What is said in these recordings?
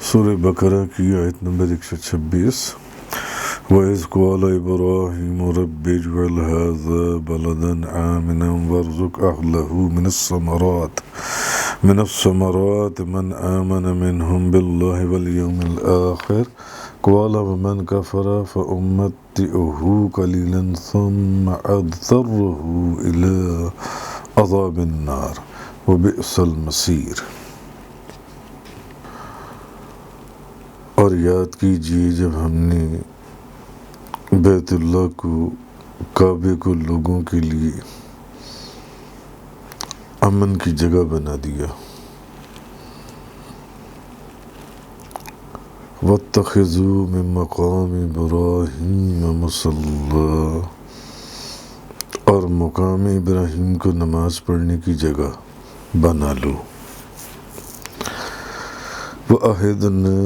سورہ بقرہ کی آیت نمبر 126۔ وَإِذْ قَالَ إِبْرَاهِيمُ رَبِّ اجْعَلْ هَٰذَا بَلَدًا آمِنًا وَارْزُقْ أَهْلَهُ مِنَ الثَّمَرَاتِ مَنْ آمَنَ مِنْهُمْ بِاللَّهِ وَالْيَوْمِ الْآخِرِ قَالَ وَمَنْ كَفَرَ فَأُمَتِّعُهُ قَلِيلًا ثُمَّ أَضْطَرُّهُ إِلَىٰ عَذَابِ النَّارِ وَبِئْسَ الْمَصِيرُ۔ اور یاد کیجئے جب ہم نے بیت اللہ کو، کعبے کو لوگوں کے لیے امن کی جگہ بنا دیا۔ وَاتَّخِذُوا مِن مَّقَامِ إِبْرَاهِيمَ مُصَلًّى، اور مقام ابراہیم کو نماز پڑھنے کی جگہ بنا لو۔ وَعَهِدْنَا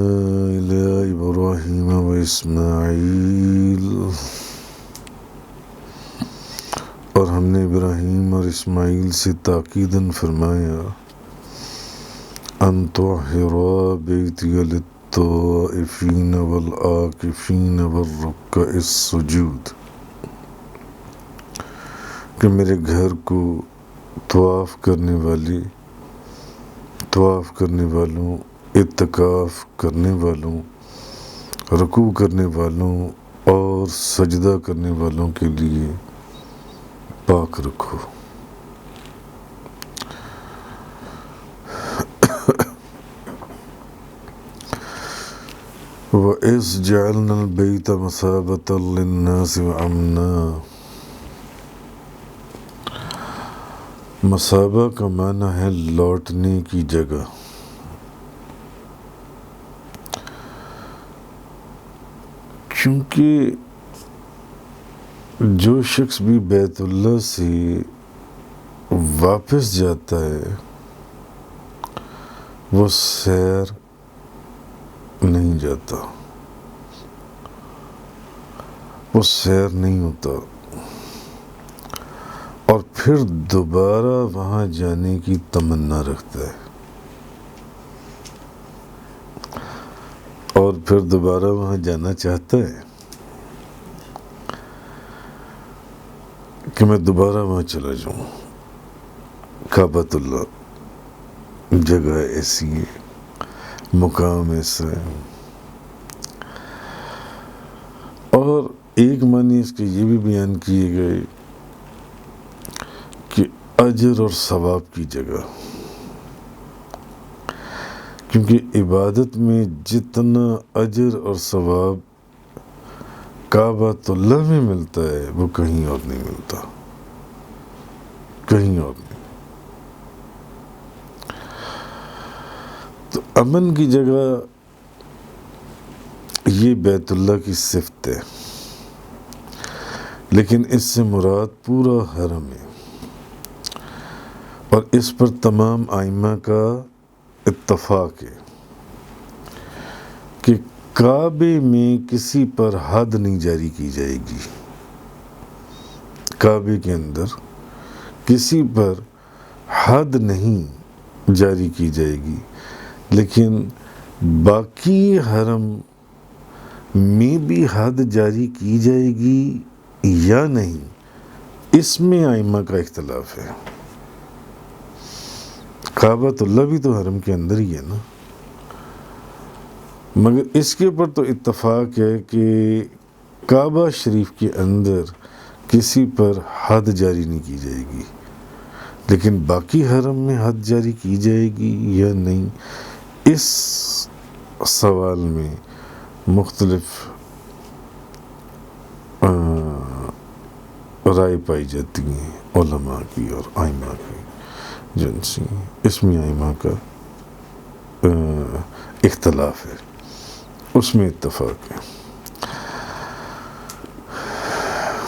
إِلَىٰ إِبْرَاهِيمَ وَإِسْمَاعِيلَ، اور ہم نے ابراہیم اور اسماعیل سے تاکیداً فرمایا أَن طَهِّرَا بَيْتِيَ لِلطَّائِفِينَ وَالْعَاكِفِينَ وَالرُّكَّعِ السُّجُودِ، کہ میرے گھر کو طواف کرنے والوں، اعتکاف کرنے والوں، رکوع کرنے والوں اور سجدہ کرنے والوں کے لیے پاک رکھو۔ وَإِذْ جَعَلْنَا الْبَيْتَ مَثَابَةً لِلنَّاسِ وَأَمْنًا، مثابہ کا معنی ہے لوٹنے کی جگہ۔ کیونکہ جو شخص بھی بیت اللہ سے واپس جاتا ہے وہ سیر نہیں جاتا، وہ سیر نہیں ہوتا، اور پھر دوبارہ وہاں جانے کی تمنا رکھتا ہے، اور پھر دوبارہ وہاں جانا چاہتا ہے کہ میں دوبارہ وہاں چلا جاؤں۔ کعبۃ اللہ جگہ ایسی ہے، مقام ایسا ہے۔ اور ایک معنی اس کے یہ بھی بیان کیے گئے کہ اجر اور ثواب کی جگہ، کیونکہ عبادت میں جتنا اجر اور ثواب کعبۃ اللہ میں ملتا ہے وہ کہیں اور نہیں ملتا، کہیں اور نہیں۔ تو امن کی جگہ یہ بیت اللہ کی صفت ہے، لیکن اس سے مراد پورا حرم ہے، اور اس پر تمام ائمہ کا اتفاق ہے کہ کعبے میں کسی پر حد نہیں جاری کی جائے گی، کعبے کے اندر کسی پر حد نہیں جاری کی جائے گی، لیکن باقی حرم میں بھی حد جاری کی جائے گی یا نہیں، اس میں ائمہ کا اختلاف ہے۔ کعبۃ اللہ بھی تو حرم کے اندر ہی ہے نا، مگر اس کے اوپر تو اتفاق ہے کہ کعبہ شریف کے اندر کسی پر حد جاری نہیں کی جائے گی، لیکن باقی حرم میں حد جاری کی جائے گی یا نہیں، اس سوال میں مختلف رائے پائی جاتی ہیں علماء کی اور ائمہ کی جنسی، اس میں ائمہ کا اختلاف ہے، اس میں اتفاق ہے۔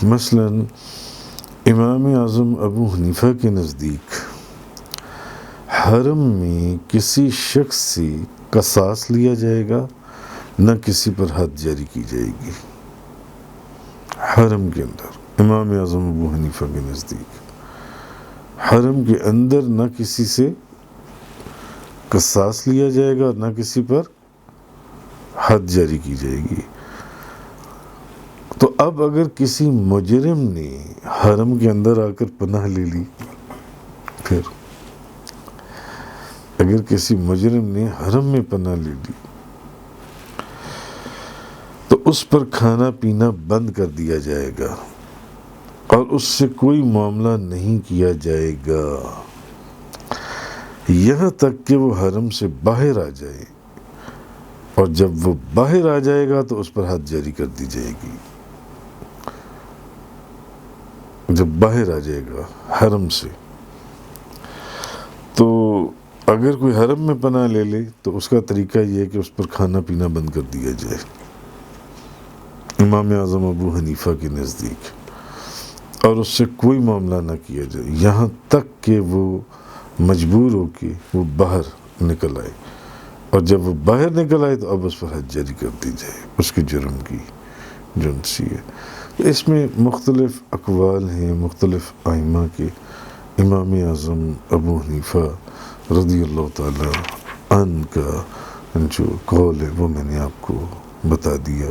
مثلا امام اعظم ابو حنیفہ کے نزدیک حرم میں کسی شخص سے قصاص لیا جائے گا، نہ کسی پر حد جاری کی جائے گی۔ حرم کے اندر امام اعظم ابو حنیفہ کے نزدیک حرم کے اندر نہ کسی سے قصاص لیا جائے گا، نہ کسی پر حد جاری کی جائے گی۔ تو اب اگر کسی مجرم نے حرم کے اندر آ کر پناہ لے لی، پھر اگر کسی مجرم نے حرم میں پناہ لے لی تو اس پر کھانا پینا بند کر دیا جائے گا اور اس سے کوئی معاملہ نہیں کیا جائے گا یہاں تک کہ وہ حرم سے باہر آ جائے، اور جب وہ باہر آ جائے گا تو اس پر حد جاری کر دی جائے گی۔ جب باہر آ جائے گا حرم سے، تو اگر کوئی حرم میں پناہ لے لے تو اس کا طریقہ یہ ہے کہ اس پر کھانا پینا بند کر دیا جائے امام اعظم ابو حنیفہ کے نزدیک، اور اس سے کوئی معاملہ نہ کیا جائے یہاں تک کہ وہ مجبور ہو کے وہ باہر نکل آئے، اور جب وہ باہر نکل آئے تو اب اس پر حد جاری کر دی جائے اس کے جرم کی جرم سی ہے۔ اس میں مختلف اقوال ہیں مختلف ائمہ کے۔ امام اعظم ابو حنیفہ رضی اللہ تعالی عنہ کا جو قول ہے وہ میں نے آپ کو بتا دیا۔